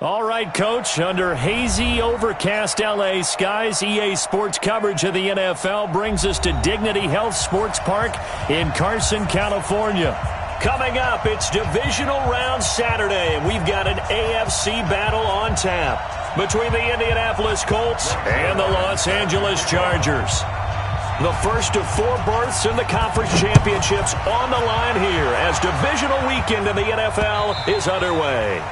All right, Coach, under hazy, overcast L.A. skies, EA Sports coverage of the NFL brings us to Dignity Health Sports Park in Carson, California. Coming up, it's Divisional Round Saturday, and we've got an AFC battle on tap between the Indianapolis Colts and the Los Angeles Chargers. The first of 4 berths in the conference championships on the line here as divisional weekend in the NFL is underway.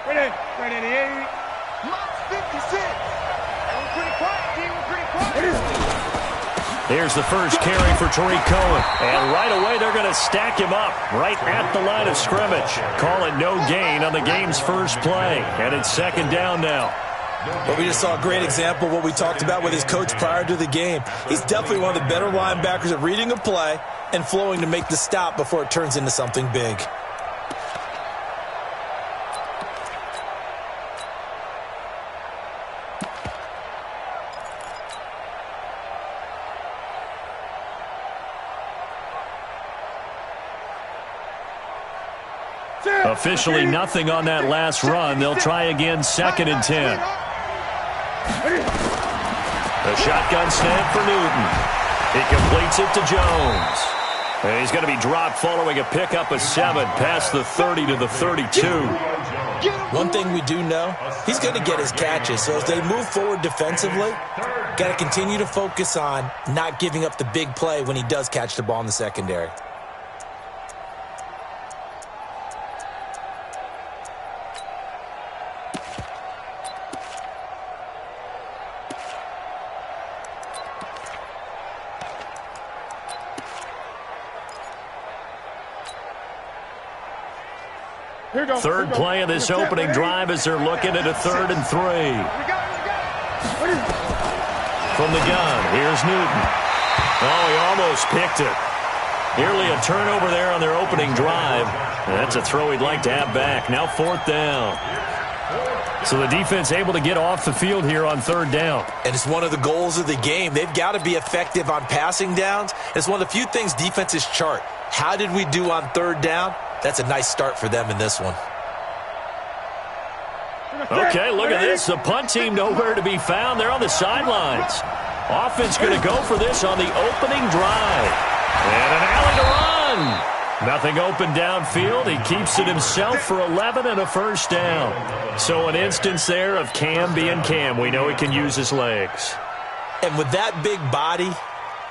Ready, 88. Lock 56. We're pretty quiet, team. We're pretty quiet. Here's the first carry for Tariq Cohen. And right away, they're going to stack him up right at the line of scrimmage. Call it no gain on the game's first play. And it's second down now. But we just saw a great example of what we talked about with his coach prior to the game. He's definitely one of the better linebackers at reading a play and flowing to make the stop before it turns into something big. Officially nothing on that last run. They'll try again, 2nd and 10. A shotgun snap for Newton. He completes it to Jones. And he's going to be dropped following a pickup of 7 past the 30 to the 32. One thing we do know, he's going to get his catches. So as they move forward defensively, got to continue to focus on not giving up the big play when he does catch the ball in the secondary. Third play of this opening drive as they're looking at a 3rd and 3. From the gun, here's Newton. Oh, he almost picked it. Nearly a turnover there on their opening drive. That's a throw he'd like to have back. Now 4th down. So the defense able to get off the field here on 3rd down. And it's one of the goals of the game. They've got to be effective on passing downs. It's one of the few things defenses chart. How did we do on 3rd down? That's a nice start for them in this one. Okay, look at this. The punt team nowhere to be found. They're on the sidelines. Offense going to go for this on the opening drive. And an alley to run. Nothing open downfield. He keeps it himself for 11 and a 1st down. So an instance there of Cam being Cam. We know he can use his legs. And with that big body,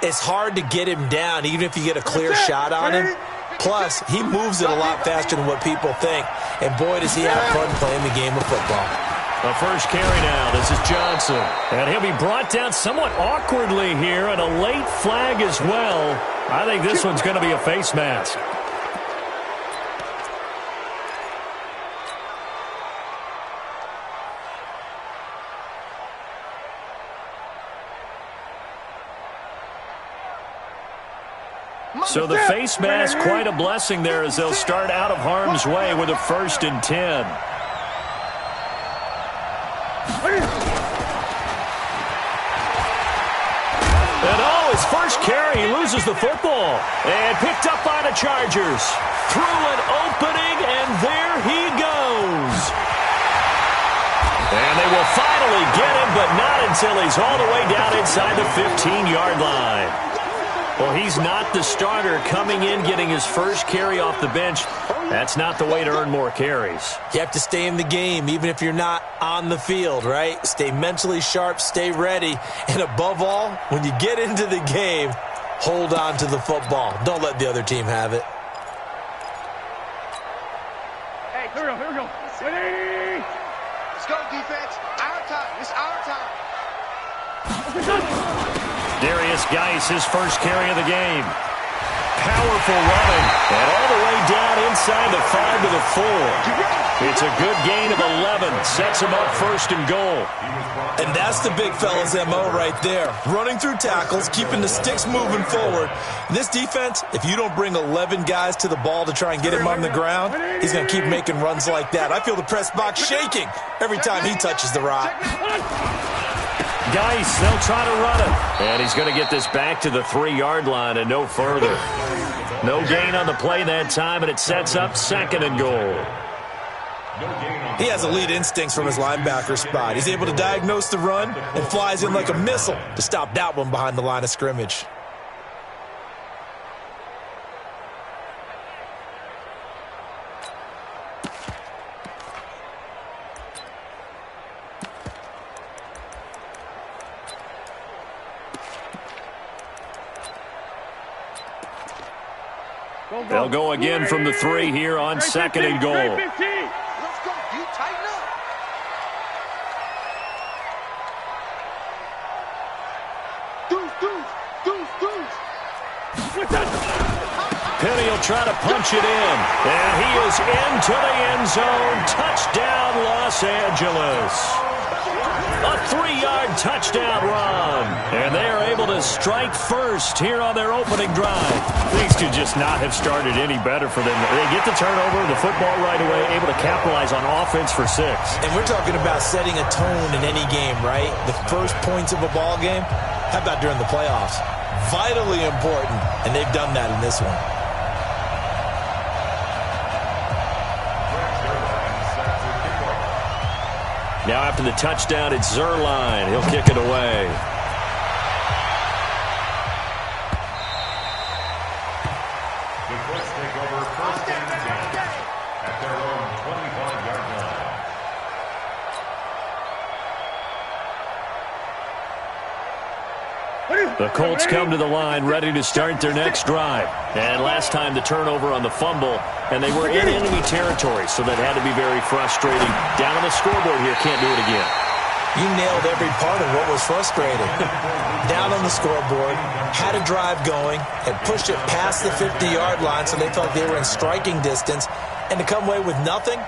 it's hard to get him down even if you get a clear shot on him. Plus, he moves it a lot faster than what people think. And boy, does he have fun playing the game of football. The first carry now. This is Johnson. And he'll be brought down somewhat awkwardly here, and a late flag as well. I think this one's going to be a face mask. So the face mask, quite a blessing there as they'll start out of harm's way with a 1st and 10. And oh, his first carry, he loses the football. And picked up by the Chargers. Through an opening, and there he goes. And they will finally get him, but not until he's all the way down inside the 15-yard line. Well, he's not the starter coming in, getting his first carry off the bench. That's not the way to earn more carries. You have to stay in the game, even if you're not on the field, right? Stay mentally sharp, stay ready, and above all, when you get into the game, hold on to the football. Don't let the other team have it. Hey, here we go. Ready? Let's go, defense. Our time. It's our time. Darius Geis, his first carry of the game. Powerful running, and all the way down inside the 5 to the 4. It's a good gain of 11. Sets him up first and goal. And that's the big fella's MO right there. Running through tackles, keeping the sticks moving forward. This defense, if you don't bring 11 guys to the ball to try and get him on the ground, he's going to keep making runs like that. I feel the press box shaking every time he touches the rock. Geis, they'll try to run it. And he's going to get this back to the 3-yard line and no further. No gain on the play that time, and it sets up second and goal. He has elite instincts from his linebacker spot. He's able to diagnose the run and flies in like a missile to stop that one behind the line of scrimmage. They'll go again from the 3 here on second and goal. Let's go, D. Tighten up. Penny will try to punch it in. And he is into the end zone. Touchdown, Los Angeles. A 3-yard touchdown run. And they are able to strike first here on their opening drive. Things could just not have started any better for them. They get the turnover, the football right away, able to capitalize on offense for 6. And we're talking about setting a tone in any game, right? The first points of a ball game. How about during the playoffs? Vitally important, and they've done that in this one. Now after the touchdown, it's Zerline. He'll kick it away. The Colts take over first and 10 at their own 25-yard line. The Colts come to the line ready to start their next drive. And last time the turnover on the fumble, and they were in enemy territory, so that had to be very frustrating. Down on the scoreboard here, can't do it again. You nailed every part of what was frustrating. Down on the scoreboard, had a drive going, and pushed it past the 50-yard line so they felt they were in striking distance, and to come away with nothing,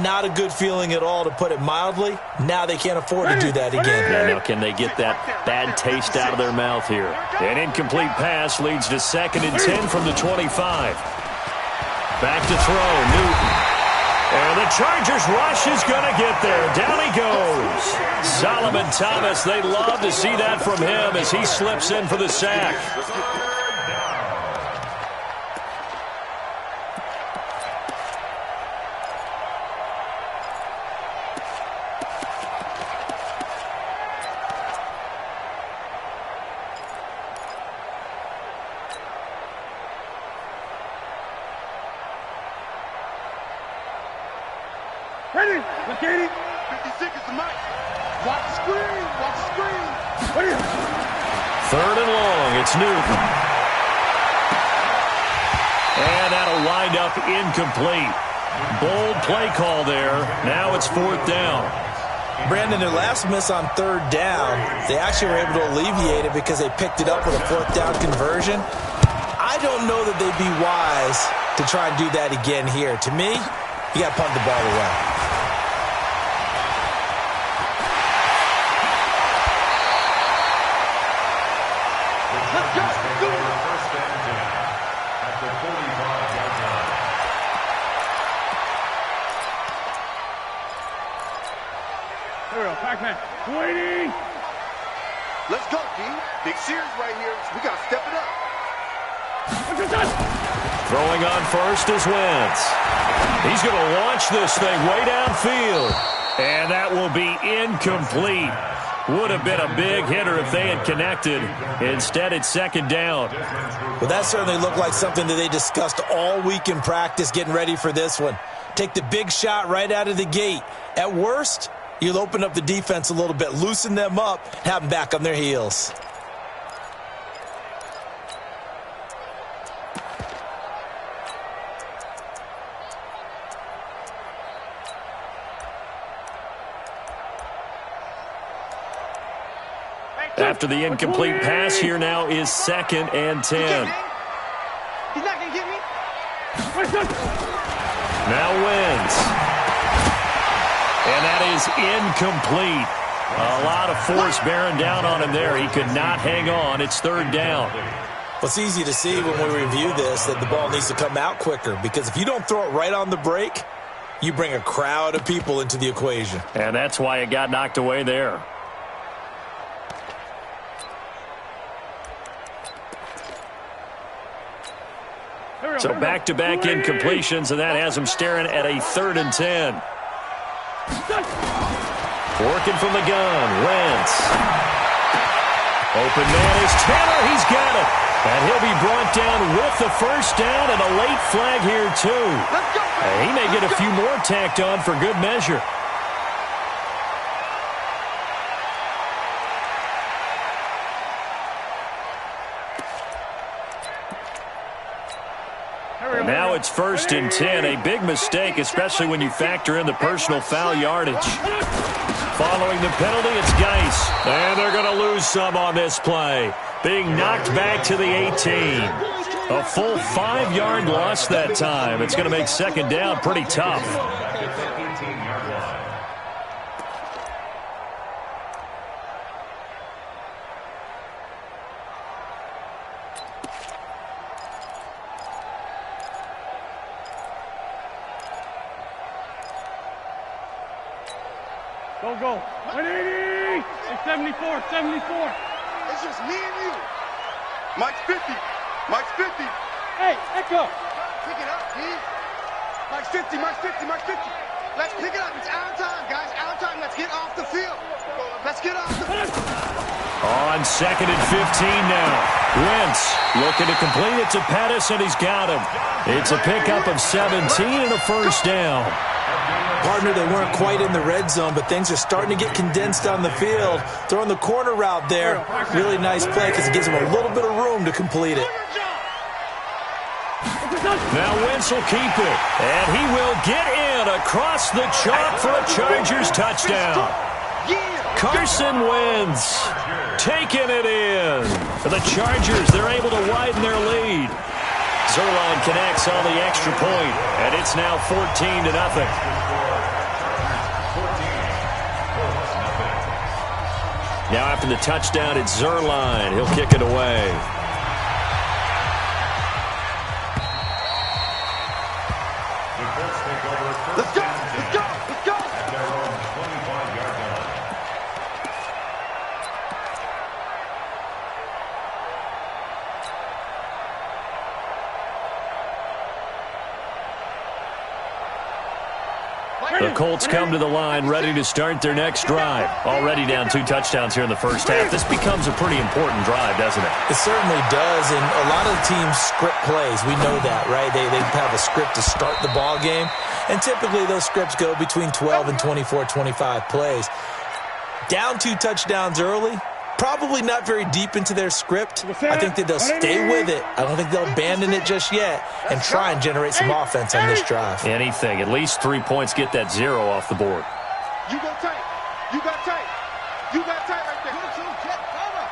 not a good feeling at all, to put it mildly. Now they can't afford to do that again. Yeah, now can they get that bad taste out of their mouth here? An incomplete pass leads to second and 10 from the 25. Back to throw, Newton. And the Chargers rush is going to get there. Down he goes. Solomon Thomas, they love to see that from him as he slips in for the sack. Ready? Let's get it. 56 is the mic. Watch the screen. Watch the screen. Ready? Third and long. It's Newton. And that'll wind up incomplete. Bold play call there. Now it's fourth down. Brandon, their last miss on third down, they actually were able to alleviate it because they picked it up with a fourth down conversion. I don't know that they'd be wise to try and do that again here. To me, you got to punt the ball away. Waiting. Let's go, D. Big series right here. We got to step it up. Throwing on first is Wentz. He's going to launch this thing way downfield. And that will be incomplete. Would have been a big hitter if they had connected. Instead, it's second down. Well, that certainly looked like something that they discussed all week in practice getting ready for this one. Take the big shot right out of the gate. At worst, you'll open up the defense a little bit, loosen them up, have them back on their heels. After the incomplete pass, here now is 2nd and 10. He's not going to get me. Now Wentz. And that is incomplete. A lot of force bearing down on him there. He could not hang on. It's 3rd down. Well, it's easy to see when we review this that the ball needs to come out quicker, because if you don't throw it right on the break, you bring a crowd of people into the equation. And that's why it got knocked away there. So back-to-back incompletions, and that has him staring at a 3rd and 10. Working from the gun, Wentz. Open man is Taylor. He's got it. And he'll be brought down with the 1st down and a late flag here, too. And he may get a few more tacked on for good measure. Now it's 1st and 10, a big mistake, especially when you factor in the personal foul yardage. Following the penalty, it's Geis. And they're going to lose some on this play. Being knocked back to the 18. A full 5-yard loss that time. It's going to make 2nd down pretty tough. Go. 180. It's 74. It's just me and you. Mike's 50. Hey, echo. Pick it up, D. Mike's 50. Let's pick it up. It's our time, guys. Our time. Let's get off the field. Let's get off the field. On 2nd and 15 now. Wentz looking to complete it to Pettis, and he's got him. It's a pickup of 17 and a 1st down. Partner, they weren't quite in the red zone, but things are starting to get condensed on the field. Throwing the corner route there. Really nice play because it gives them a little bit of room to complete it. Now Wentz will keep it, and he will get in across the chalk for a Chargers touchdown. Carson Wentz taking it in. For the Chargers, they're able to widen their lead. Zerline connects on the extra point, and it's now 14-0. Now after the touchdown, it's Zerline. He'll kick it away. Let's go. At their own 25-yard line. The Colts come to the line ready to start their next drive. Already down 2 touchdowns here in the first half. This becomes a pretty important drive, doesn't it? It certainly does, and a lot of teams script plays. We know that, right? They have a script to start the ball game, and typically those scripts go between 12 and 24, 25 plays. Down 2 touchdowns early, probably not very deep into their script. I think that they'll stay with it. I don't think they'll abandon it just yet and try and generate some offense on this drive. Anything. At least 3 points, get that 0 off the board. You go tight. You got tight right there. 22, jet, cover.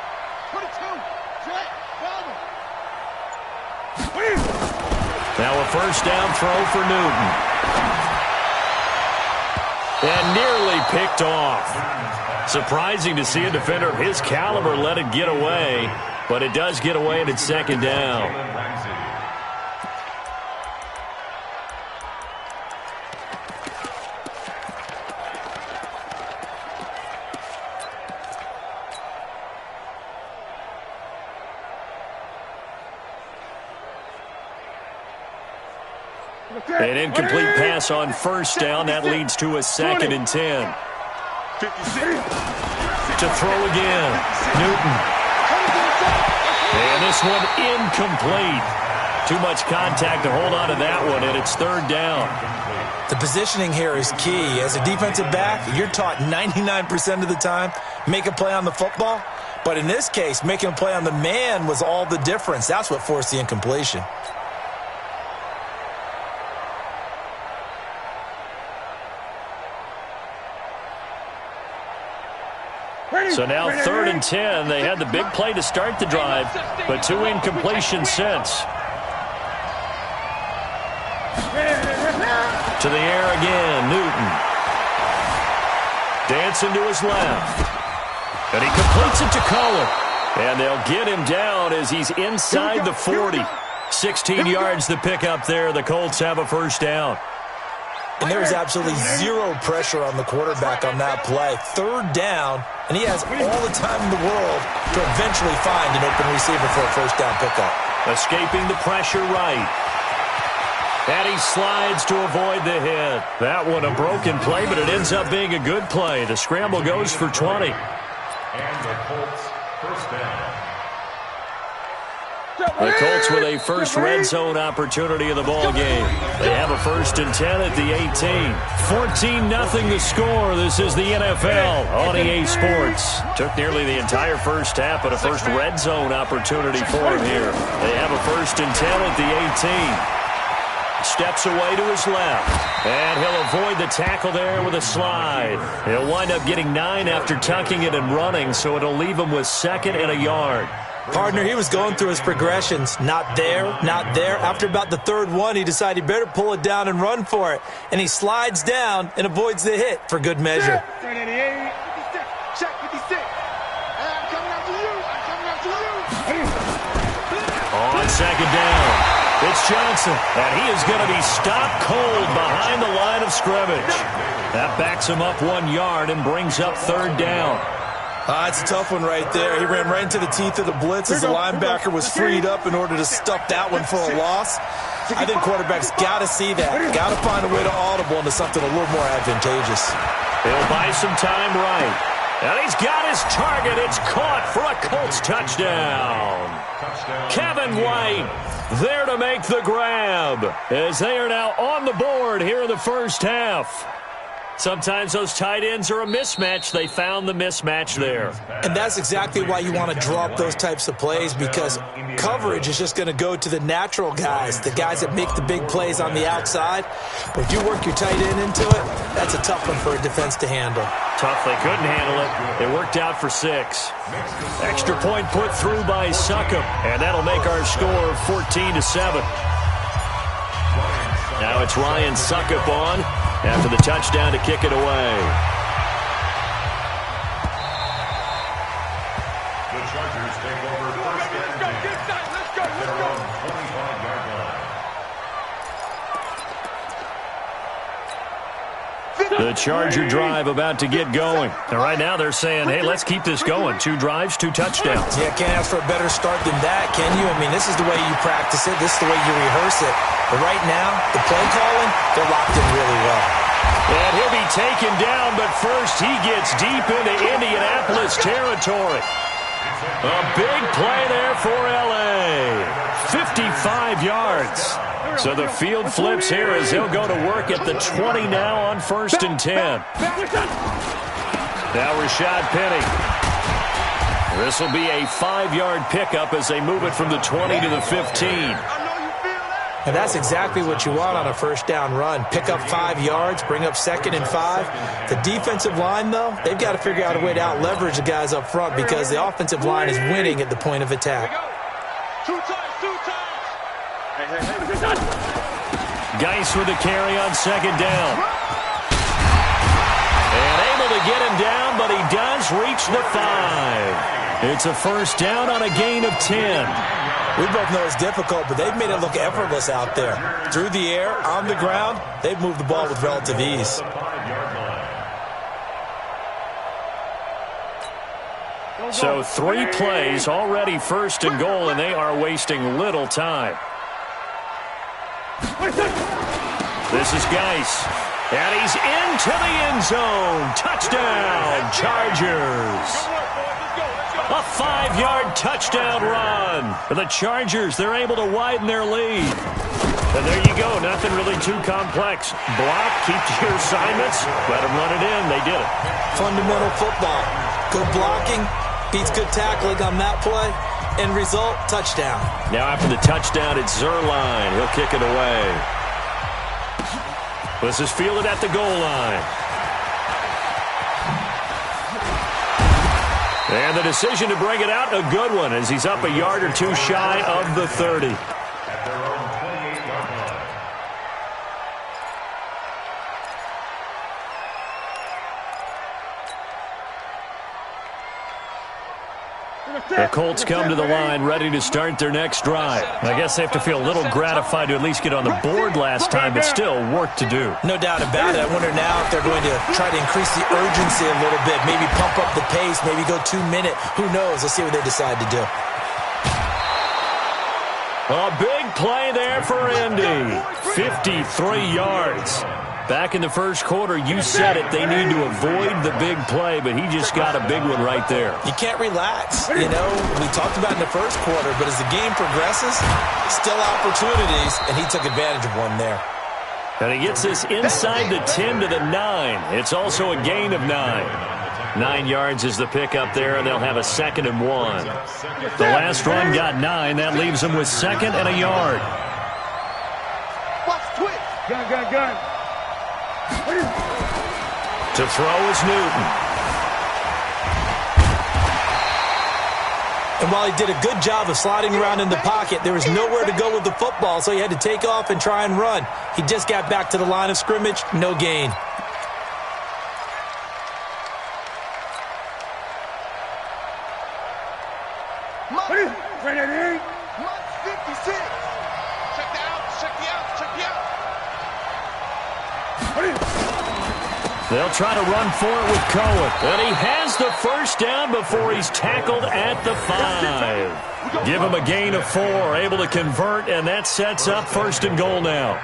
22, jet, cover. Now a 1st down throw for Newton. And nearly picked off. Surprising to see a defender of his caliber let it get away, but it does get away and it's 2nd down. An incomplete pass on 1st down. That leads to a 2nd and 10. 56. to throw again. Newton. And this one incomplete. Too much contact to hold on to that one, and it's third down. The positioning here is key. As a defensive back, you're taught 99% of the time, make a play on the football. But in this case, making a play on the man was all the difference. That's what forced the incompletion. So now 3rd and 10. They had the big play to start the drive, but 2 incompletions since. To the air again, Newton. Dancing to his left. And he completes it to Cohen. And they'll get him down as he's inside the 40. 16 yards the pickup there. The Colts have a first down. And there was absolutely zero pressure on the quarterback on that play. 3rd down, and he has all the time in the world to eventually find an open receiver for a first down pickup. Escaping the pressure right. And he slides to avoid the hit. That one a broken play, but it ends up being a good play. The scramble goes for 20. And the Colts first down. The Colts with a first red zone opportunity of the ball game. They have a 1st and 10 at the 18. 14-0 the score. This is the NFL on EA Sports. Took nearly the entire first half, but a first red zone opportunity for him here. They have a 1st and 10 at the 18. Steps away to his left. And he'll avoid the tackle there with a slide. He'll wind up getting 9 after tucking it and running, so it'll leave him with 2nd and a yard. Partner, he was going through his progressions. Not there, not there. After about the 3rd one, he decided he better pull it down and run for it. And he slides down and avoids the hit for good measure. Check 56. I'm coming after you. I'm coming after you. On 2nd down, it's Johnson. And he is going to be stopped cold behind the line of scrimmage. That backs him up 1 yard and brings up 3rd down. It's a tough one right there. He ran right into the teeth of the blitz as the linebacker was freed up in order to stuff that one for a loss. I think quarterbacks got to see that. Got to find a way to audible into something a little more advantageous. He'll buy some time right. And he's got his target. It's caught for a Colts touchdown. Kevin White there to make the grab as they are now on the board here in the first half. Sometimes those tight ends are a mismatch. They found the mismatch there. And that's exactly why you want to draw up those types of plays, because coverage is just going to go to the natural guys, the guys that make the big plays on the outside. But if you work your tight end into it, that's a tough one for a defense to handle. Tough. They couldn't handle it. It worked out for 6. Extra point put through by Succop, and that'll make our score 14-7. Now it's Ryan Succop on after the touchdown to kick it away. The Chargers take over first and 10 at their own 25-yard line. The Charger drive about to get going. And right now they're saying, hey, let's keep this going. 2 drives, 2 touchdowns. Yeah, can't ask for a better start than that, can you? I mean, this is the way you practice it. This is the way you rehearse it. But right now, the play calling, they're locked in really well. And he'll be taken down, but first he gets deep into Indianapolis territory. A big play there for L.A. 55 yards. So the field flips here as he'll go to work at the 20 now on 1st and 10. Now Rashad Penny. This will be a 5-yard pickup as they move it from the 20 to the 15. And that's exactly what you want on a first down run. Pick up 5 yards, bring up 2nd and 5. The defensive line, though, they've got to figure out a way to out-leverage the guys up front because the offensive line is winning at the point of attack. 2 times, 2 times. Geis with the carry on 2nd down. And able to get him down, but he does reach the 5. It's a first down on a gain of 10. We both know it's difficult, but they've made it look effortless out there. Through the air, on the ground, they've moved the ball with relative ease. So 3 plays, already 1st and goal, and they are wasting little time. This is Geis. And he's into the end zone. Touchdown, Chargers. A 5-yard touchdown run. For the Chargers, they're able to widen their lead. And there you go. Nothing really too complex. Block, keep to your assignments. Let them run it in. They did it. Fundamental football. Good blocking beats good tackling on that play. End result, touchdown. Now after the touchdown, it's Zerline. He'll kick it away. This is fielded at the goal line. And the decision to bring it out, a good one, as he's up a yard or two shy of the 30. At their own 28-yard line. The Colts come to the line ready to start their next drive. I guess they have to feel a little gratified to at least get on the board last time, but still work to do. No doubt about it. I wonder now if they're going to try to increase the urgency a little bit, maybe pump up the pace, maybe go 2-minute. Who knows? Let's see what they decide to do. A big play there for Indy. 53 yards. Back in the first quarter, you said it, they need to avoid the big play, but he just got a big one right there. You can't relax. You know, we talked about in the first quarter, but as the game progresses, still opportunities, and he took advantage of one there. And he gets this inside the 10 to the 9. It's also a gain of 9. 9 yards is the pickup there, and they'll have a 2nd and 1. The last run got 9. That leaves them with 2nd and a yard. Watch twitch. Gun. To throw is Newton. And while he did a good job of sliding around in the pocket, there was nowhere to go with the football, so he had to take off and try and run. He just got back to the line of scrimmage, no gain. Ready? 56. Check the out. They'll try to run for it with Cohen. And he has the first down before he's tackled at the 5. Give him a gain of 4, able to convert, and that sets up 1st and goal now.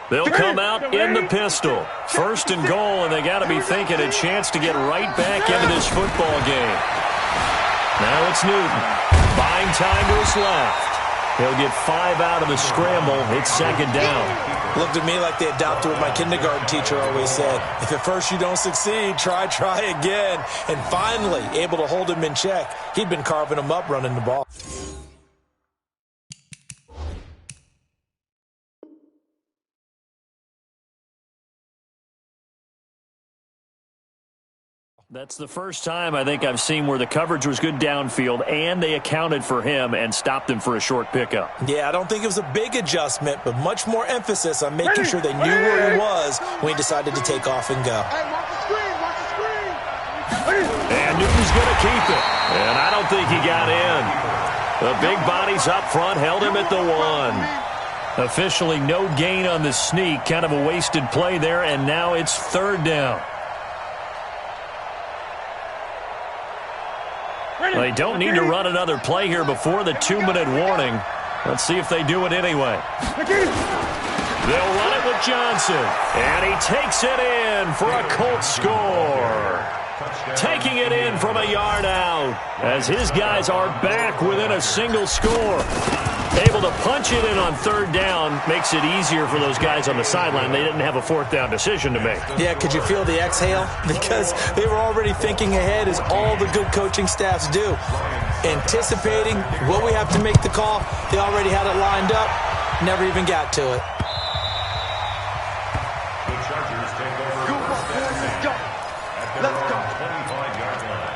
They'll come out in the pistol. 1st and goal, and they got to be thinking a chance to get right back into this football game. Now it's Newton. Buying time to his left. He'll get 5 out of the scramble. It's 2nd down. Looked at me like they adopted what my kindergarten teacher always said. If at first you don't succeed, try again. And finally, able to hold him in check. He'd been carving him up running the ball. That's the first time I think I've seen where the coverage was good downfield and they accounted for him and stopped him for a short pickup. Yeah, I don't think it was a big adjustment, but much more emphasis on making sure they knew where he was when he decided to take off and go. Hey, watch the screen. And Newton's going to keep it. And I don't think he got in. The big bodies up front held him at the 1. Officially no gain on the sneak. Kind of a wasted play there, and now it's 3rd down. They don't need to run another play here before the 2-minute warning. Let's see if they do it anyway. They'll run it with Johnson. And he takes it in for a Colts score. Taking it in from a yard out as his guys are back within a single score. Able to punch it in on 3rd down makes it easier for those guys on the sideline. They didn't have a 4th down decision to make. Yeah, could you feel the exhale? Because they were already thinking ahead, as all the good coaching staffs do. Anticipating what we have to make the call. They already had it lined up. Never even got to it. The Chargers take over. Let's go. 25-yard line.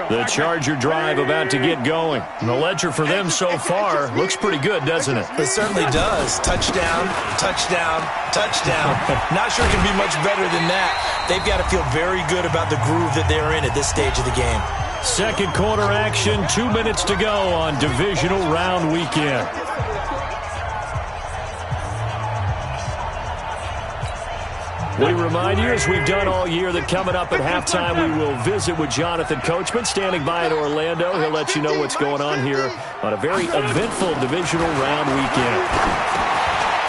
The Charger drive about to get going. The ledger for them so far looks pretty good, doesn't it? It certainly does. Touchdown, touchdown, touchdown. Not sure it can be much better than that. They've got to feel very good about the groove that they're in at this stage of the game. 2nd quarter action, 2 minutes to go on divisional round weekend. We remind you, as we've done all year, that coming up at halftime, we will visit with Jonathan Coachman, standing by in Orlando. He'll let you know what's going on here on a very eventful divisional round weekend.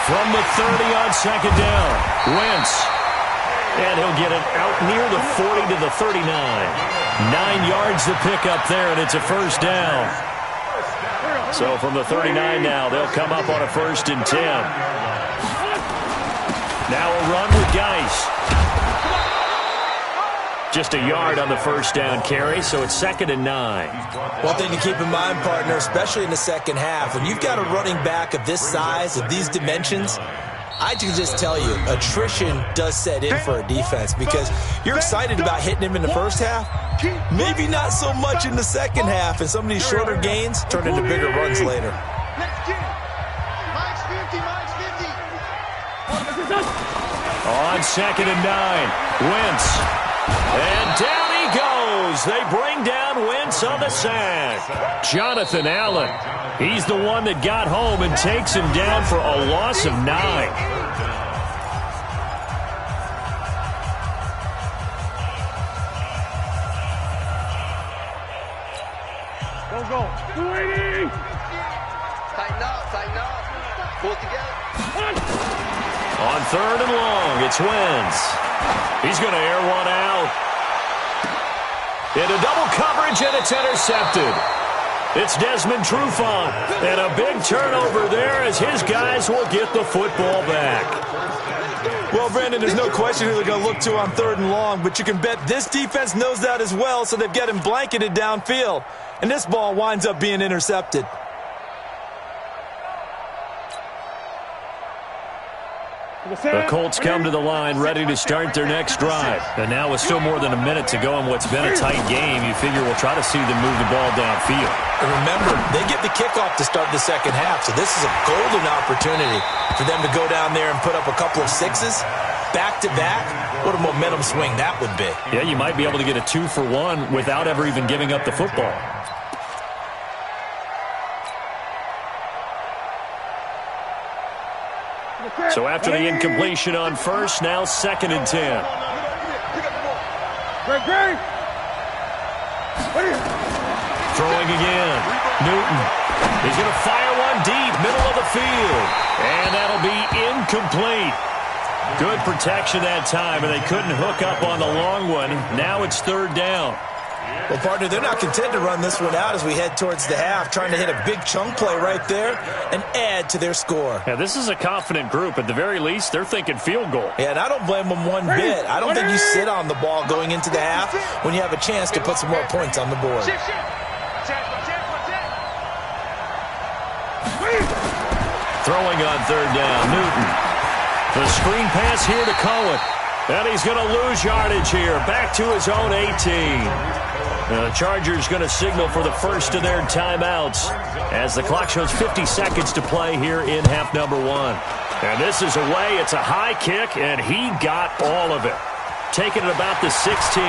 From the 30 on second down, Wentz. And he'll get it out near the 40 to the 39. 9 yards to pick up there, and it's a first down. So from the 39 now, they'll come up on a 1st and 10. Now a run with Geis. Just a yard on the first down carry, so it's 2nd and 9. One thing to keep in mind, partner, especially in the second half, when you've got a running back of this size, of these dimensions, I can just tell you, attrition does set in for a defense because you're excited about hitting him in the first half, maybe not so much in the second half, and some of these shorter gains turn into bigger runs later. On 2nd and 9, Wentz. And down he goes. They bring down Wentz on the sack. Jonathan Allen. He's the one that got home and takes him down for a loss of 9. Go. 280. Tighten up. Pull it together. On 3rd and long, it's Wentz. He's going to air one out. Into double coverage, and it's intercepted. It's Desmond Trufant. And a big turnover there as his guys will get the football back. Well, Brandon, there's no question who they're going to look to on 3rd and long, but you can bet this defense knows that as well, so they've got him blanketed downfield. And this ball winds up being intercepted. The Colts come to the line ready to start their next drive. And now with still more than a minute to go in what's been a tight game, you figure we'll try to see them move the ball downfield. And remember, they get the kickoff to start the second half, so this is a golden opportunity for them to go down there and put up a couple of sixes back-to-back. What a momentum swing that would be. Yeah, you might be able to get a 2-for-1 without ever even giving up the football. So after the incompletion on 1st, now 2nd and 10. Throwing again. Newton. He's going to fire one deep, middle of the field. And that'll be incomplete. Good protection that time, and they couldn't hook up on the long one. Now it's 3rd down. Well, partner, they're not content to run this one out as we head towards the half, trying to hit a big chunk play right there and add to their score. Yeah, this is a confident group. At the very least, they're thinking field goal. Yeah, and I don't blame them one bit. I don't think you sit on the ball going into the half when you have a chance to put some more points on the board. Throwing on 3rd down, Newton. The screen pass here to Cohen. And he's going to lose yardage here. Back to his own 18. The Chargers going to signal for the first of their timeouts as the clock shows 50 seconds to play here in half number 1. And this is away. It's a high kick, and he got all of it. Taking it about the 16.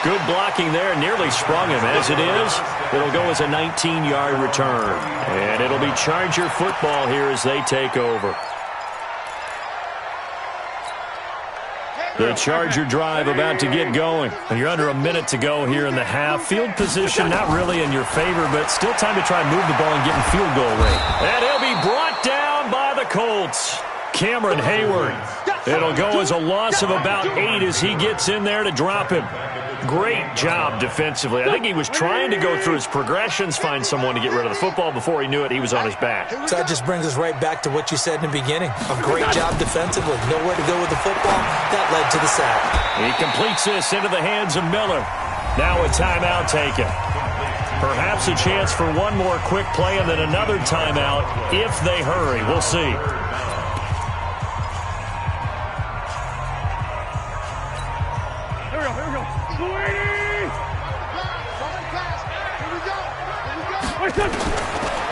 Good blocking there. Nearly sprung him. As it is, it'll go as a 19-yard return. And it'll be Charger football here as they take over. The Charger drive about to get going. And you're under a minute to go here in the half. Field position not really in your favor, but still time to try and move the ball and get in field goal range. And he'll be brought down by the Colts. Cameron Hayward. It'll go as a loss of about 8 as he gets in there to drop him. Great job defensively. I think he was trying to go through his progressions, find someone to get rid of the football. Before he knew it, he was on his back. So that just brings us right back to what you said in the beginning. A great job defensively. Nowhere to go with the football. That led to the sack. He completes this into the hands of Miller. Now a timeout taken. Perhaps a chance for one more quick play and then another timeout if they hurry. We'll see.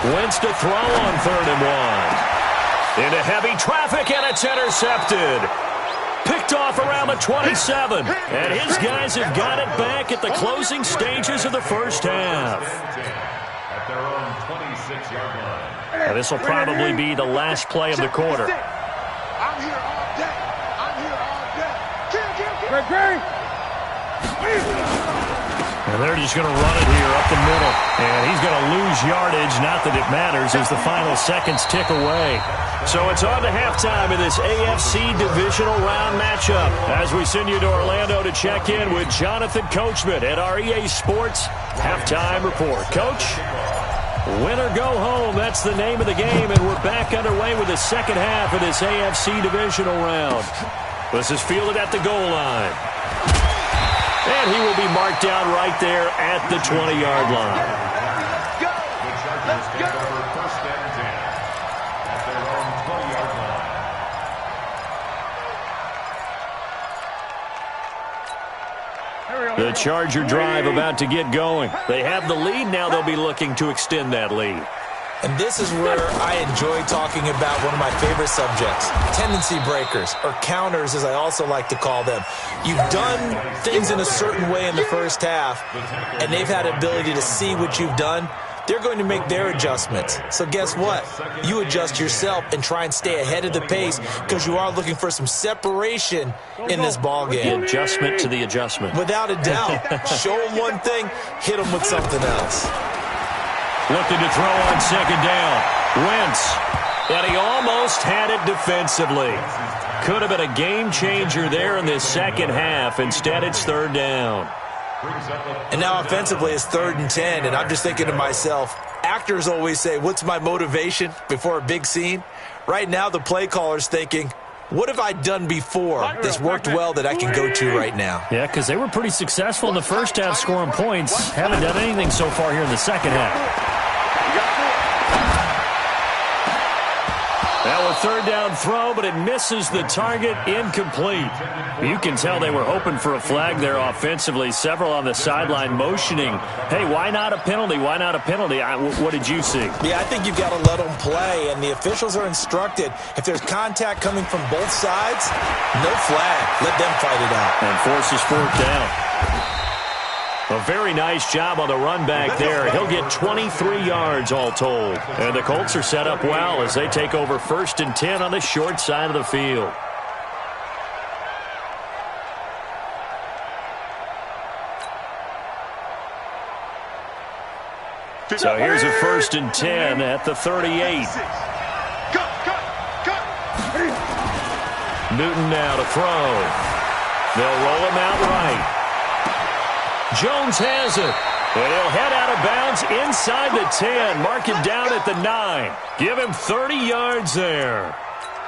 Wentz to throw on 3rd and 1. Into heavy traffic, and it's intercepted. Picked off around the 27. And his guys have got it back at the closing stages of the first half. At their own 26-yard line. And this will probably be the last play of the quarter. I'm here all day. I'm here all day. Gary. And they're just going to run it here up the middle. And he's going to lose yardage. Not that it matters as the final seconds tick away. So it's on to halftime in this AFC divisional round matchup as we send you to Orlando to check in with Jonathan Coachman at our EA Sports Halftime Report. Coach, win or go home, that's the name of the game, and we're back underway with the second half of this AFC divisional round. This is fielded at the goal line. And he will be marked down right there at the 20-yard line. Let's go. First and 10 at their own 20-yard line. The Charger drive about to get going. They have the lead. Now they'll be looking to extend that lead. And this is where I enjoy talking about one of my favorite subjects, tendency breakers, or counters as I also like to call them. You've done things in a certain way in the first half, and they've had the ability to see what you've done. They're going to make their adjustments. So guess what? You adjust yourself and try and stay ahead of the pace because you are looking for some separation in this ballgame. The adjustment to the adjustment. Without a doubt. Show them one thing, hit them with something else. Looking to throw on second down. Wentz. And he almost had it defensively. Could have been a game changer there in this second half. Instead, it's third down. And now offensively, it's 3rd and 10. And I'm just thinking to myself, actors always say, what's my motivation before a big scene? Right now, the play caller's thinking, what have I done before that's worked well that I can go to right now? Yeah, because they were pretty successful in the first half scoring points. Haven't done anything so far here in the second half. Now a third down throw, but it misses the target, incomplete. You can tell they were hoping for a flag there offensively. Several on the sideline motioning, hey, why not a penalty? Why not a penalty? What did you see? Yeah, I think you've got to let them play, and the officials are instructed, if there's contact coming from both sides, no flag. Let them fight it out. And forces fourth down. A very nice job on the run back there. He'll get 23 yards all told. And the Colts are set up well as they take over 1st and 10 on the short side of the field. So here's a 1st and 10 at the 38. Newton now to throw. They'll roll him out right. Jones has it. And he'll head out of bounds inside the 10. Mark him down at the 9. Give him 30 yards there.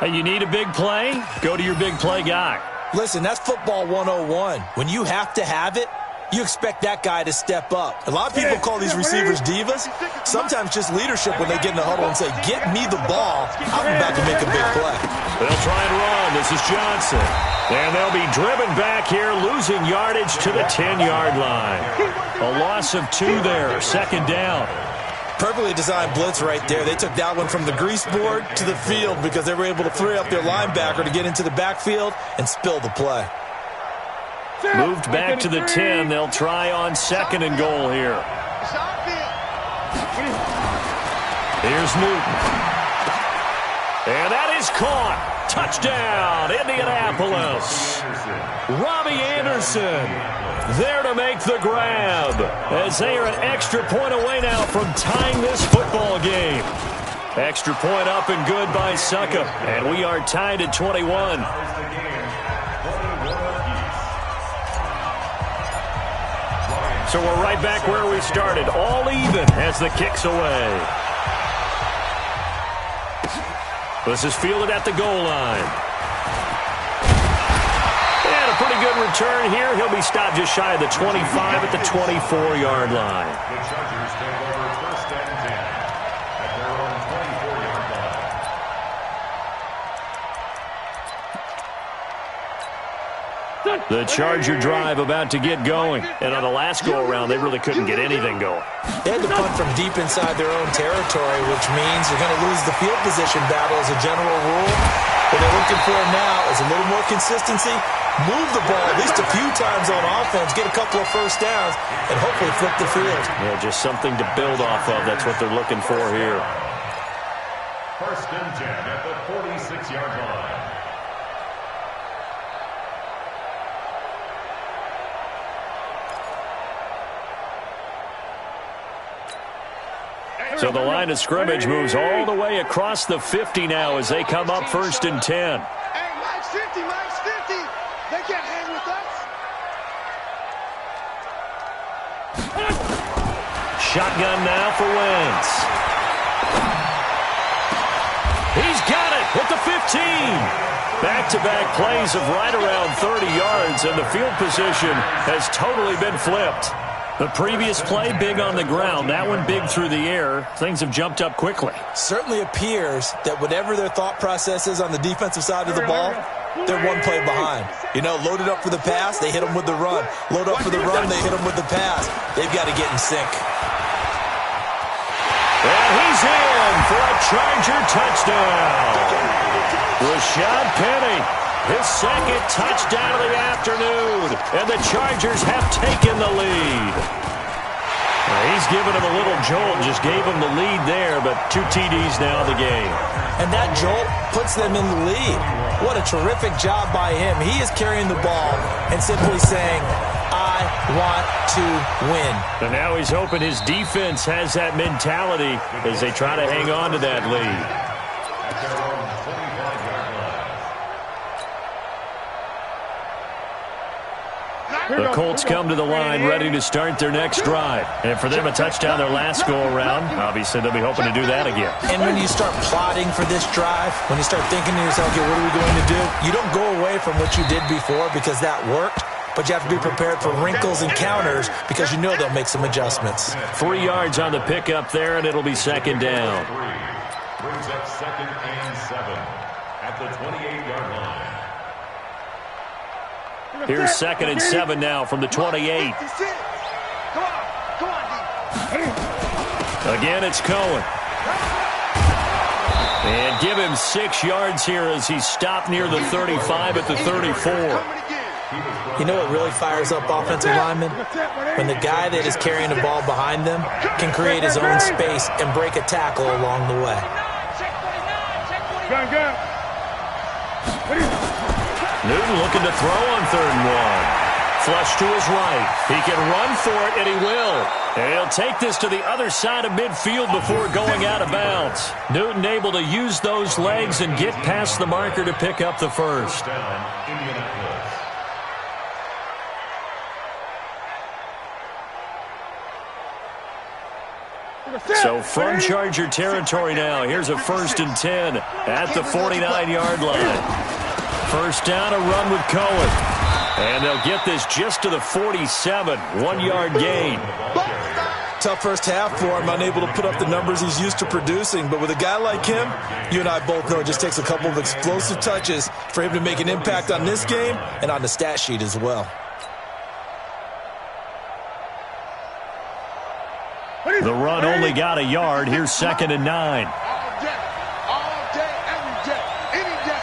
Hey, you need a big play? Go to your big play guy. Listen, that's football 101. When you have to have it, you expect that guy to step up. A lot of people call these receivers divas. Sometimes just leadership when they get in the huddle and say, get me the ball. I'm about to make a big play. They'll try and run. This is Johnson. And they'll be driven back here, losing yardage to the 10-yard line. A loss of 2 there, 2nd down. Perfectly designed blitz right there. They took that one from the grease board to the field because they were able to free up their linebacker to get into the backfield and spill the play. Moved back to the 10. They'll try on 2nd and goal here. Here's Newton. And that is caught. Touchdown, Indianapolis. Robbie Anderson there to make the grab as they are an extra point away now from tying this football game. Extra point up and good by Succa. And we are tied at 21. So we're right back where we started, all even as the kick's away. This is fielded at the goal line. And a pretty good return here. He'll be stopped just shy of the 25 at the 24-yard line. The Chargers take over 1st and 10 at their own 24-yard line. The Charger drive about to get going. And on the last go-around, they really couldn't get anything going. They had to punt from deep inside their own territory, which means you're going to lose the field position battle as a general rule. What they're looking for now is a little more consistency, move the ball at least a few times on offense, get a couple of first downs, and hopefully flip the field. Yeah, just something to build off of. That's what they're looking for here. First and 10 at the 46-yard line. So the line of scrimmage moves all the way across the 50 now as they come up first and 10. Hey, Mike's 50, Mike's 50. They can't hang with us. Shotgun now for Wentz. He's got it at the 15. Back-to-back plays of right around 30 yards, and the field position has totally been flipped. The previous play, big on the ground. That one big through the air. Things have jumped up quickly. Certainly appears that whatever their thought process is on the defensive side of the ball, they're one play behind. You know, loaded up for the pass, they hit them with the run. Load up for the run, they hit them with the pass. They've got to get in sync. And he's in for a Charger touchdown. Rashad Penny, his second touchdown of the afternoon, and the Chargers have taken the lead. He's given him a little jolt, just gave him the lead there, but 2 TDs now in the game. And that jolt puts them in the lead. What a terrific job by him. He is carrying the ball and simply saying, I want to win. And now he's hoping his defense has that mentality as they try to hang on to that lead. The Colts come to the line ready to start their next drive. And for them, a touchdown their last go-around. Obviously, they'll be hoping to do that again. And when you start plotting for this drive, when you start thinking to yourself, okay, what are we going to do? You don't go away from what you did before because that worked. But you have to be prepared for wrinkles and counters because you know they'll make some adjustments. 3 yards on the pickup there, and it'll be second down. Brings up second and 7 at the 28-yard line. Here's second and 7 now from the 28. Come on, D. Again, it's Cohen. And give him 6 yards here as he's stopped near the 35 at the 34. You know what really fires up offensive linemen? When the guy that is carrying the ball behind them can create his own space and break a tackle along the way. Newton looking to throw on 3rd and 1. Flush to his right. He can run for it, and he will. And he'll take this to the other side of midfield before going out of bounds. Newton able to use those legs and get past the marker to pick up the first. So from Charger territory now, here's a 1st and 10 at the 49-yard line. First down, a run with Cohen. And they'll get this just to the 47, 1-yard gain. Tough first half for him, unable to put up the numbers he's used to producing. But with a guy like him, you and I both know it just takes a couple of explosive touches for him to make an impact on this game and on the stat sheet as well. The run only got a yard. Here's second and 9. All day, every day, any day.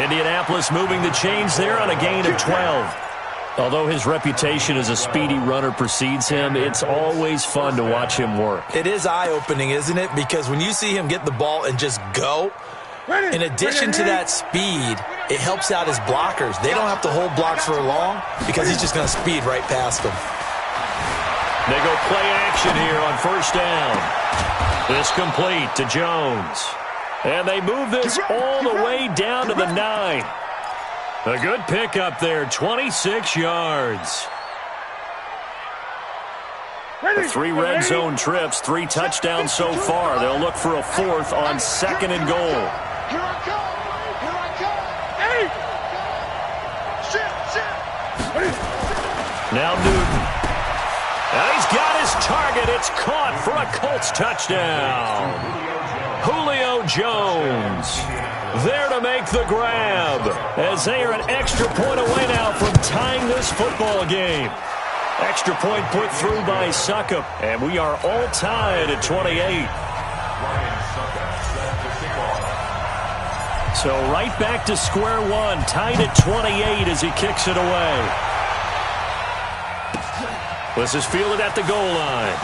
Indianapolis moving the chains there on a gain of 12. Although his reputation as a speedy runner precedes him, it's always fun to watch him work. It is eye-opening, isn't it? Because when you see him get the ball and just go, in addition to that speed, it helps out his blockers. They don't have to hold blocks for long because he's just going to speed right past them. They go play action here on first down. This complete to Jones. And they move this all the way down to the 9. A good pickup there, 26 yards. 3 red zone trips, 3 touchdowns so far. They'll look for a 4th on 2nd and goal. Here I come. Here I come. Hey! Shit. Now Newton. And he's got his target. It's caught for a Colts touchdown. Julio Jones there to make the grab as they are an extra point away now from tying this football game. Extra point put through by Succop, and we are all tied at 28. So right back to square one, tied at 28 as he kicks it away. This is fielded at the goal line.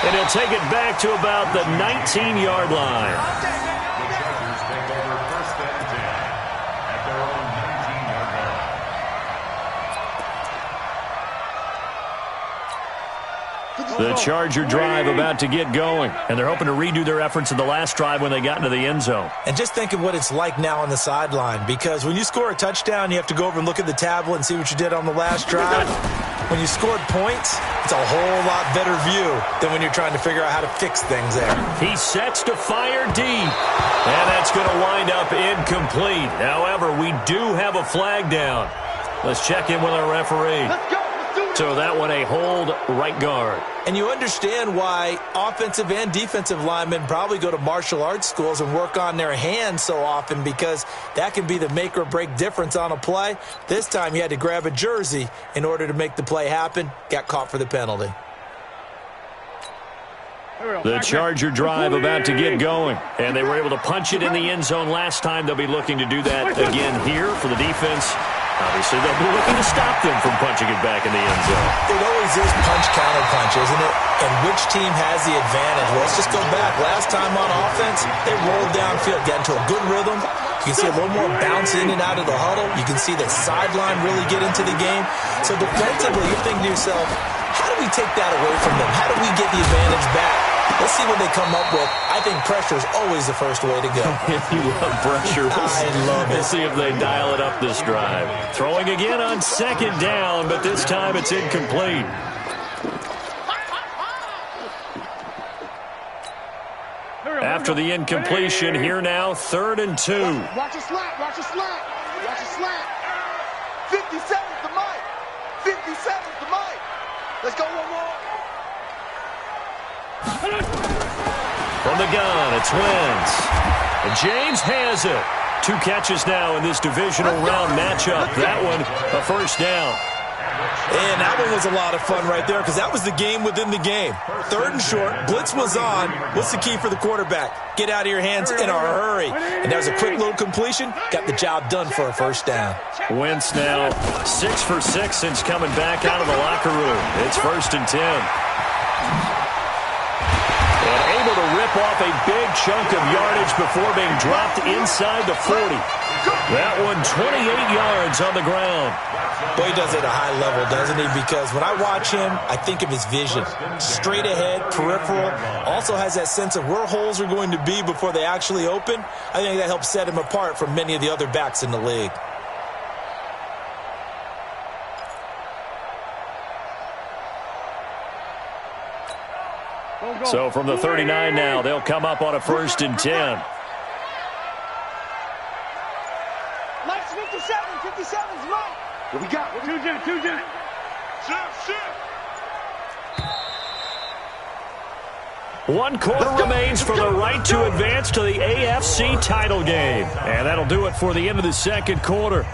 And he'll take it back to about the 19-yard line. The Chargers take over 1st and 10 at their own 19-yard line. The Charger drive about to get going, and they're hoping to redo their efforts in the last drive when they got into the end zone. And just think of what it's like now on the sideline, because when you score a touchdown, you have to go over and look at the tablet and see what you did on the last drive. When you scored points, it's a whole lot better view than when you're trying to figure out how to fix things there. He sets to fire deep, and that's going to wind up incomplete. However, we do have a flag down. Let's check in with our referee. Let's go. Let's do it. So that one a hold right guard. And you understand why offensive and defensive linemen probably go to martial arts schools and work on their hands so often, because that can be the make or break difference on a play. This time he had to grab a jersey in order to make the play happen. Got caught for the penalty. The Charger drive about to get going, and they were able to punch it in the end zone last time. They'll be looking to do that again here for the defense. Obviously, they'll be looking to stop them from punching it back in the end zone. It always is punch-counter-punch, isn't it? And which team has the advantage? Well, let's just go back. Last time on offense, they rolled downfield, got into a good rhythm. You can see a little more bounce in and out of the huddle. You can see the sideline really get into the game. So defensively, you're thinking to yourself, how do we take that away from them? How do we get the advantage back? Let's see what they come up with. I think pressure is always the first way to go. You love pressure. I love it. We'll see if they dial it up this drive. Throwing again on 2nd down, but this time it's incomplete. After the incompletion, here now, 3rd and 2. Watch your slant. Watch your slant. Watch your slant. 57's the mic. 57's the mic. Let's go one more. From the gun, it's Wentz. And James has it. 2 catches now in this divisional round matchup. That one, a 1st down. And that one was a lot of fun right there, because that was the game within the game. 3rd and short, blitz was on. What's the key for the quarterback? Get out of your hands in a hurry. And that was a quick little completion. Got the job done for a 1st down. Wentz now 6 for 6 since coming back out of the locker room. It's 1st and 10. And able to rip off a big chunk of yardage before being dropped inside the 40. That one 28 yards on the ground. Boy, he does it at a high level, doesn't he? Because when I watch him, I think of his vision. Straight ahead, peripheral. Also has that sense of where holes are going to be before they actually open. I think that helps set him apart from many of the other backs in the league. So from the 39 now, they'll come up on a 1st and 10. Mike's 57. 57's Mike. What we got? 2 Jen. Shift. 1 quarter remains for the right to advance to the AFC title game. And that'll do it for the end of the 2nd quarter.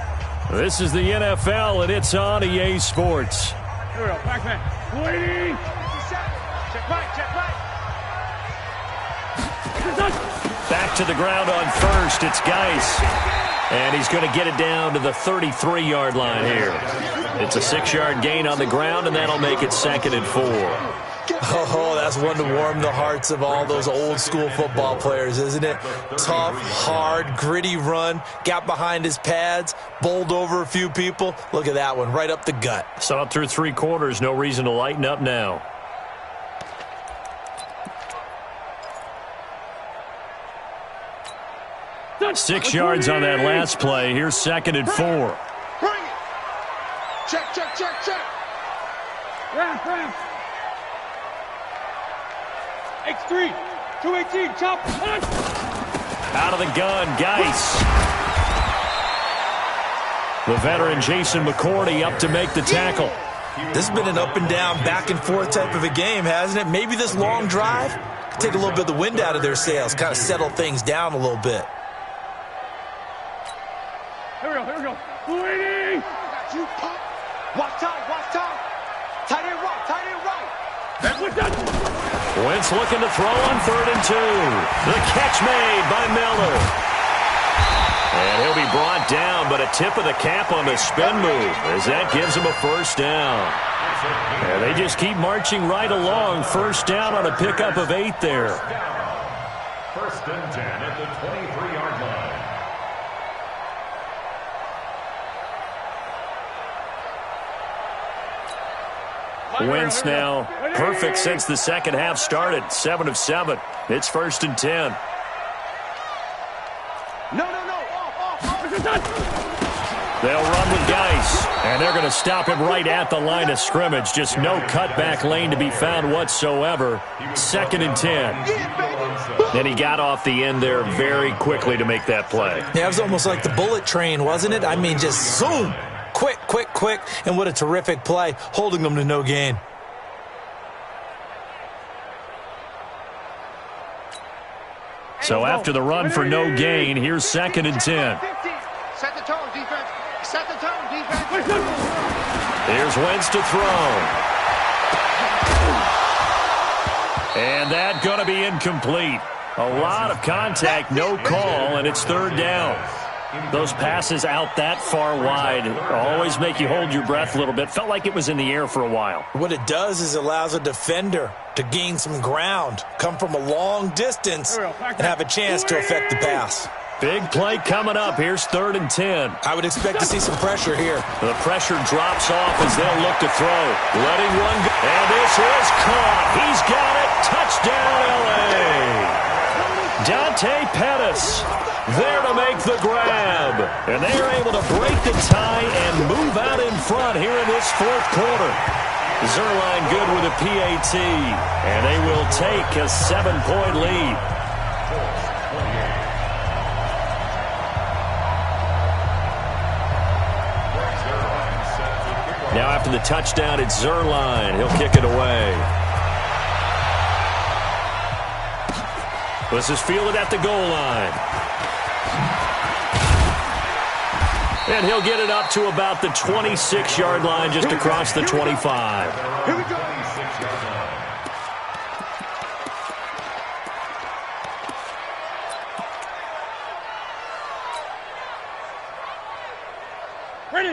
This is the NFL, and it's on EA Sports. Here we go. Back man. Waiting. 57. Check right. Back to the ground on 1st. It's Geis. And he's going to get it down to the 33-yard line here. It's a 6-yard gain on the ground, and that'll make it 2nd and 4. Oh, that's one to warm the hearts of all those old-school football players, isn't it? Tough, hard, gritty run, got behind his pads, bowled over a few people. Look at that one, right up the gut. Saw it through 3 quarters. No reason to lighten up now. That's 6 yards on that last play. Here's 2nd and 4. Bring it. Check. Ram. X3. 218. Chop. Out of the gun, Geis. The veteran Jason McCourty up to make the tackle. This has been an up-and-down, back-and-forth type of a game, hasn't it? Maybe this long drive could take a little bit of the wind out of their sails, kind of settle things down a little bit. Here we go. Waiting. You pop. Watch time. Tight end right. That's what done. Wentz looking to throw on 3rd and 2. The catch made by Miller. And he'll be brought down, but a tip of the cap on the spin move as that gives him a first down. And they just keep marching right along. First down on a pickup of 8 there. First and 10 at the 23-yard line. Wentz now perfect since the second half started. 7 of 7. It's first and 10. They'll run with Geis, and they're going to stop him right at the line of scrimmage. Just no cutback lane to be found whatsoever. Second and 10. And he got off the end there very quickly to make that play. Yeah, it was almost like the bullet train, wasn't it? I mean, just zoom. Quick, quick, quick. And what a terrific play, holding them to no gain. So after the run for no gain, here's second and 10. Set the tone, defense. Set the tone, defense. Here's Wentz to throw. And that going to be incomplete. A lot of contact, no call, and it's third down. Those passes out that far wide always make you hold your breath a little bit. Felt like it was in the air for a while. What it does is allows a defender to gain some ground, come from a long distance, and have a chance to affect the pass. Big play coming up. Here's third and 10. I would expect to see some pressure here. The pressure drops off as they'll look to throw. Letting one go. And this is caught. He's got it. Touchdown, L.A. Dante Pettis there to make the grab. And they are able to break the tie and move out in front here in this fourth quarter. Zerline good with a PAT. And they will take a 7-point lead. Now after the touchdown, it's Zerline. He'll kick it away. This is fielded at the goal line. And he'll get it up to about the 26-yard line, just across the 25. Here we go.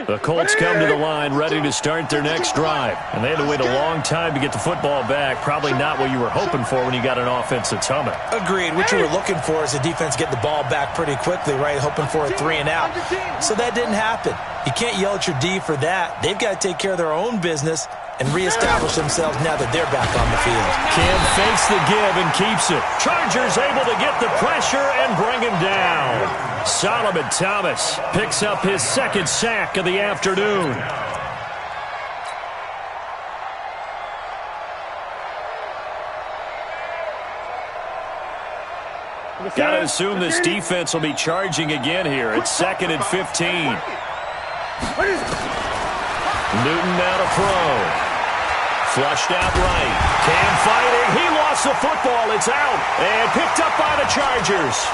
The Colts come to the line ready to start their next drive. And they had to wait a long time to get the football back. Probably not what you were hoping for when you got an offense that's humming. Agreed. What you were looking for is the defense get the ball back pretty quickly, right? Hoping for a 3 and out. So that didn't happen. You can't yell at your D for that. They've got to take care of their own business and reestablish themselves now that they're back on the field. Cam fakes the give and keeps it. Chargers able to get the pressure and bring him down. Solomon Thomas picks up his second sack of the afternoon. Got to assume this defense will be charging again here. It's second and 15. Newton now to throw. Flushed out right. Cam fighting. He lost the football. It's out. And picked up by the Chargers.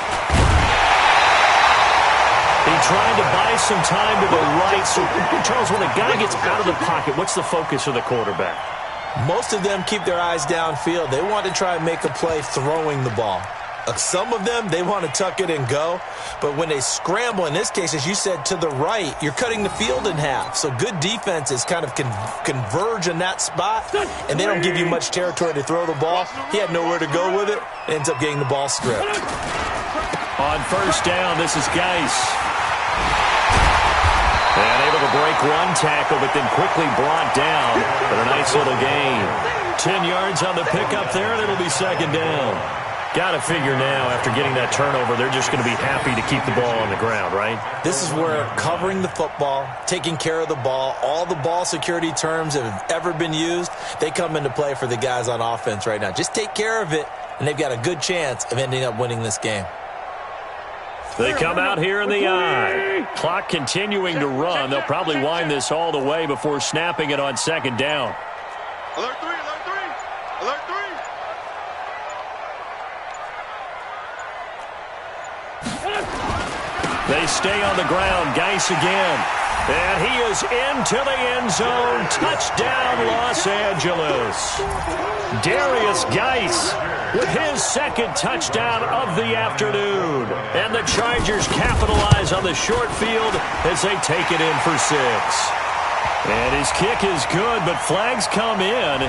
He tried to buy some time to the right. So, Charles, when a guy gets out of the pocket, what's the focus of the quarterback? Most of them keep their eyes downfield. They want to try and make a play throwing the ball. Some of them, they want to tuck it and go. But when they scramble, in this case, as you said, to the right, you're cutting the field in half. So good defenses kind of converge in that spot, and they don't give you much territory to throw the ball. He had nowhere to go with it. Ends up getting the ball stripped. On first down, this is Geis. And able to break one tackle, but then quickly brought down. But a nice little gain. 10 yards on the pickup there, and it'll be second down. Got to figure now, after getting that turnover, they're just going to be happy to keep the ball on the ground, right? This is where covering the football, taking care of the ball, all the ball security terms that have ever been used, they come into play for the guys on offense right now. Just take care of it, and they've got a good chance of ending up winning this game. They come out here in the eye. Clock continuing to run. They'll probably wind this all the way before snapping it on second down. Alert 3, alert 3, alert 3. They stay on the ground. Geis again. And he is into the end zone. Touchdown, Los Angeles. Darius Geis with his second touchdown of the afternoon. And the Chargers capitalize on the short field as they take it in for 6. And his kick is good, but flags come in.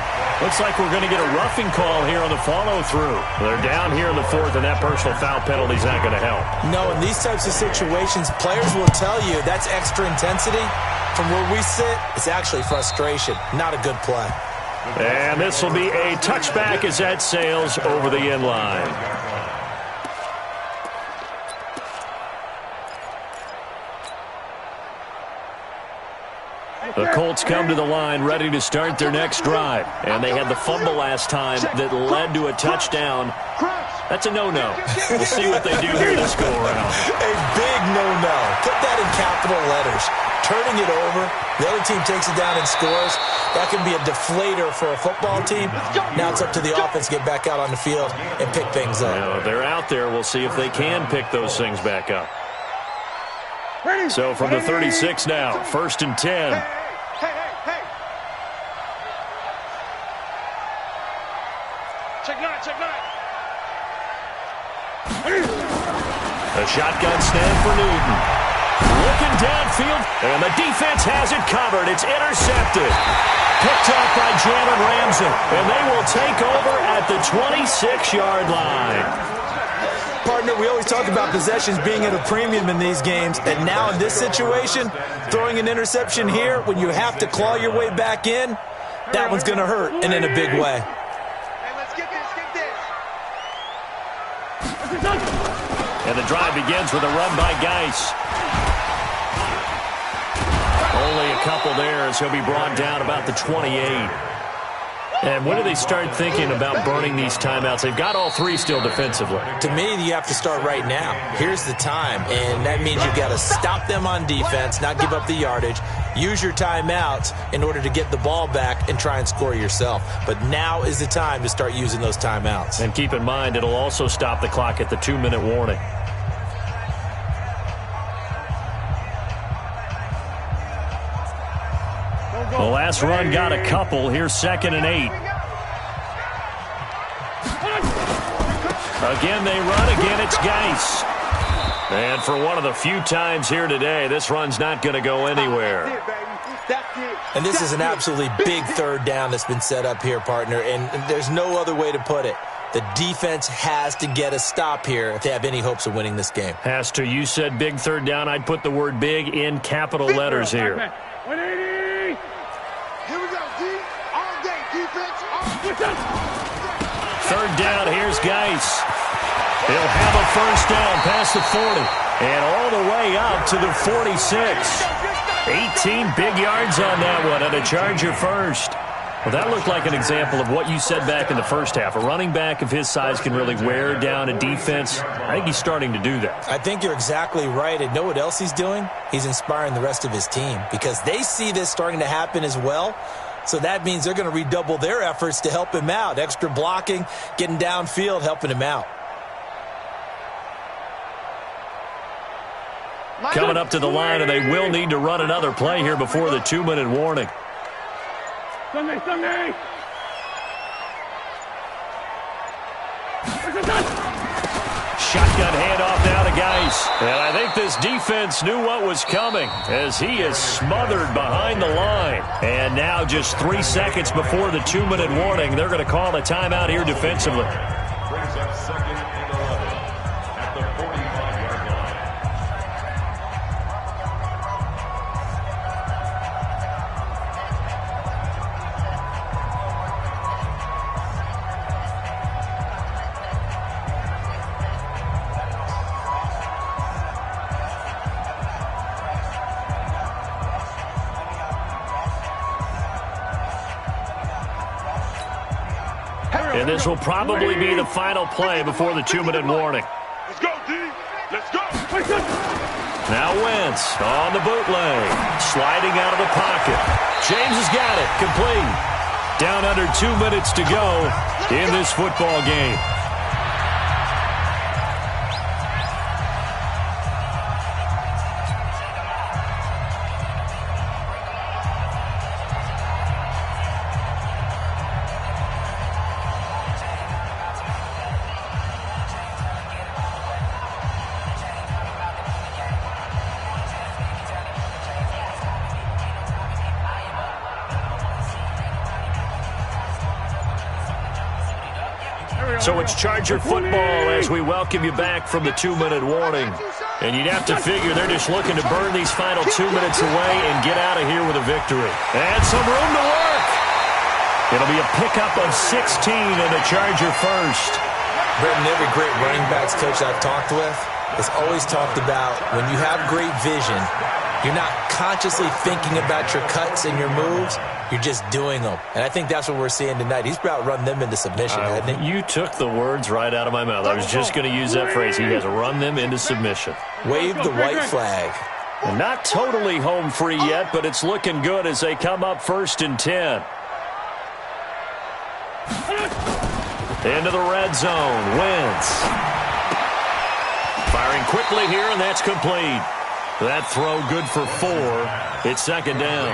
Looks like we're going to get a roughing call here on the follow-through. They're down here in the 4th, and that personal foul penalty is not going to help. No, in these types of situations, players will tell you that's extra intensity. From where we sit, it's actually frustration, not a good play. And this will be a touchback as that sails over the end line. The Colts come to the line ready to start their next drive. And they had the fumble last time that led to a touchdown. That's a no-no. We'll see what they do here this go-around. A big no-no. Put that in capital letters. Turning it over, the other team takes it down and scores. That can be a deflator for a football team. Now it's up to the offense to get back out on the field and pick things up. You know, they're out there. We'll see if they can pick those things back up. So from the 36 now, 1st and 10. Check nine. A shotgun snap for Newton. Looking downfield, and the defense has it covered. It's intercepted. Picked up by Jalen Ramsey, and they will take over at the 26-yard line. Partner, we always talk about possessions being at a premium in these games, and now in this situation, throwing an interception here when you have to claw your way back in, that one's going to hurt, and in a big way. Hey, let's get this. And the drive begins with a run by Geis. Only a couple there as he'll be brought down about the 28. And when do they start thinking about burning these timeouts? They've got all 3 still defensively. To me, you have to start right now. Here's the time, and that means you've got to stop them on defense, not give up the yardage, use your timeouts in order to get the ball back and try and score yourself. But now is the time to start using those timeouts. And keep in mind, it'll also stop the clock at the 2-minute warning. The last run got a couple. Here's 2nd and 8. Again, they run. Again, it's Geis. And for one of the few times here today, this run's not going to go anywhere. And this is an absolutely big 3rd down that's been set up here, partner, and there's no other way to put it. The defense has to get a stop here if they have any hopes of winning this game. Has to. You said big 3rd down. I'd put the word big in capital letters here. 180. Here we go, D. All day defense. 3rd down. Here's Geis. He'll have a 1st down past the 40 and all the way up to the 46. 18 big yards on that one and a Charger first. Well, that looked like an example of what you said back in the first half. A running back of his size can really wear down a defense. I think he's starting to do that. I think you're exactly right. And know what else he's doing? He's inspiring the rest of his team because they see this starting to happen as well. So that means they're going to redouble their efforts to help him out. Extra blocking, getting downfield, helping him out. Coming up to the line, and they will need to run another play here before the 2-minute warning. Sunday. Shotgun handoff now to Geis. And I think this defense knew what was coming as he is smothered behind the line. And now just 3 seconds before the 2-minute warning, they're going to call a timeout here defensively. Brings up 2nd and 11 at the 45-yard line. And this will probably be the final play before the 2-minute warning. Let's go, D. Let's go. Now Wentz on the bootleg. Sliding out of the pocket. James has got it. Complete. Down under 2 minutes to go in this football game. So it's Charger football as we welcome you back from the 2-minute warning. And you'd have to figure they're just looking to burn these final 2 minutes away and get out of here with a victory. And some room to work. It'll be a pickup of 16 and a Charger first. Brenton, every great running backs coach I've talked with has always talked about when you have great vision, you're not consciously thinking about your cuts and your moves. You're just doing them. And I think that's what we're seeing tonight. He's about run them into submission, hasn't he? You took the words right out of my mouth. I was just going to use that phrase. He has run them into submission. Wave the white flag. And not totally home free yet, but it's looking good as they come up 1st and 10. Into the red zone. Wentz. Firing quickly here, and that's complete. That throw good for 4. It's 2nd down.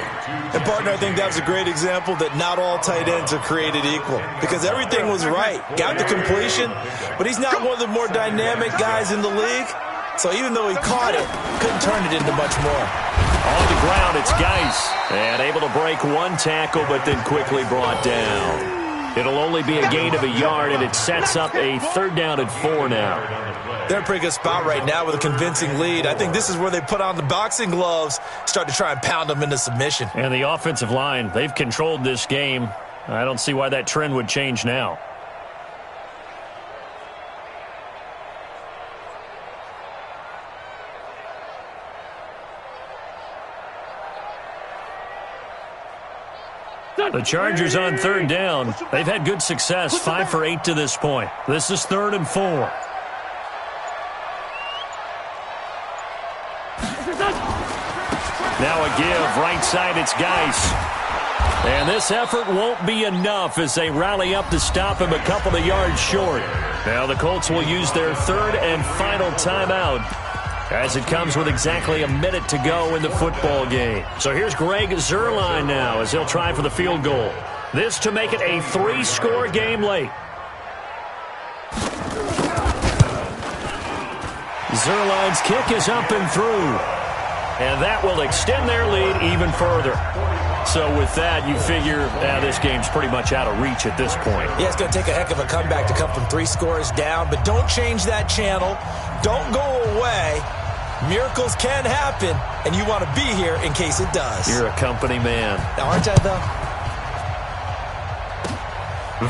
And, partner, I think that was a great example that not all tight ends are created equal because everything was right. Got the completion, but he's not one of the more dynamic guys in the league. So even though he caught it, couldn't turn it into much more. On the ground, it's Geis. And able to break 1 tackle, but then quickly brought down. It'll only be a gain of a yard, and it sets up a 3rd down and 4 now. They're in a pretty good spot right now with a convincing lead. I think this is where they put on the boxing gloves, start to try and pound them into submission. And the offensive line, they've controlled this game. I don't see why that trend would change now. The Chargers on 3rd down. They've had good success, 5 for 8 to this point. This is 3rd and 4. Now a give, right side, it's Geis. And this effort won't be enough as they rally up to stop him a couple of yards short. Now the Colts will use their 3rd and final timeout as it comes with exactly a minute to go in the football game. So here's Greg Zuerlein now as he'll try for the field goal. This to make it a 3-score game late. Zuerlein's kick is up and through. And that will extend their lead even further. So with that, you figure this game's pretty much out of reach at this point. Yeah, it's going to take a heck of a comeback to come from 3 scores down, but don't change that channel. Don't go away. Miracles can happen, and you want to be here in case it does. You're a company man. Now, aren't I, though?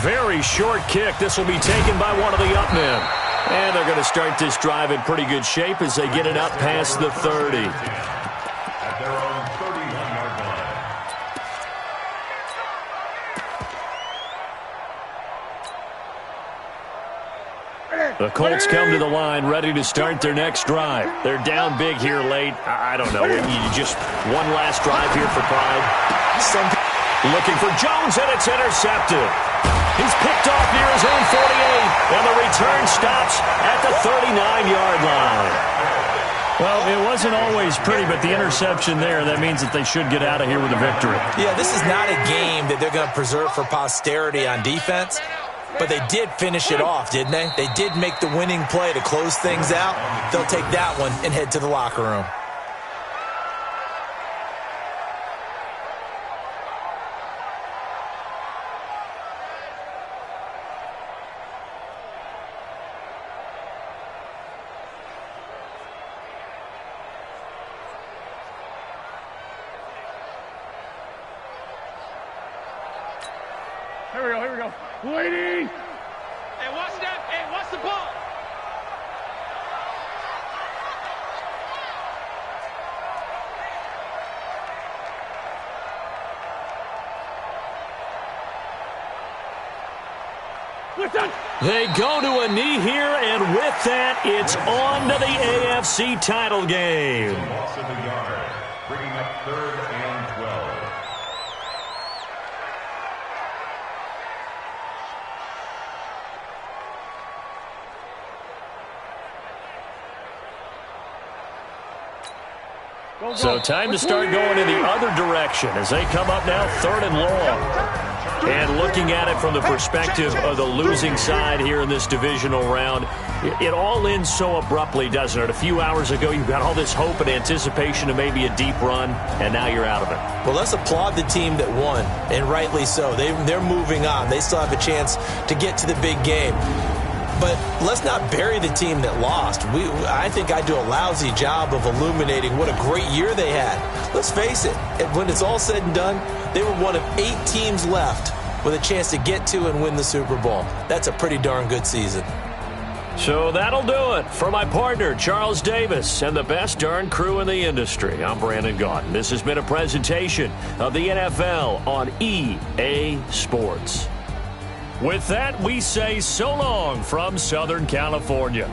Very short kick. This will be taken by one of the up men. And they're going to start this drive in pretty good shape as they get it up past the 30. At their own 31-yard line. The Colts come to the line ready to start their next drive. They're down big here late. I don't know. You just one last drive here for pride. Looking for Jones, and it's intercepted. He's picked off near his own 48, and the return stops at the 39-yard line. Well, it wasn't always pretty, but the interception there, that means that they should get out of here with a victory. Yeah, this is not a game that they're going to preserve for posterity on defense. But they did finish it off, didn't they? They did make the winning play to close things out. They'll take that one and head to the locker room. Here we go. Waiting. Hey, watch that. Hey, watch the ball. They go to a knee here, and with that, it's on to the AFC title game. Loss of a yard, bringing up 3rd and 12. So time to start going in the other direction as they come up now 3rd and long. And looking at it from the perspective of the losing side here in this divisional round, it all ends so abruptly, doesn't it? A few hours ago, you've got all this hope and anticipation of maybe a deep run, and now you're out of it. Well, let's applaud the team that won, and rightly so. They're moving on. They still have a chance to get to the big game. But let's not bury the team that lost. I think I do a lousy job of illuminating what a great year they had. Let's face it, when it's all said and done, they were one of 8 teams left with a chance to get to and win the Super Bowl. That's a pretty darn good season. So that'll do it for my partner, Charles Davis, and the best darn crew in the industry. I'm Brandon Gaudin. This has been a presentation of the NFL on EA Sports. With that, we say so long from Southern California.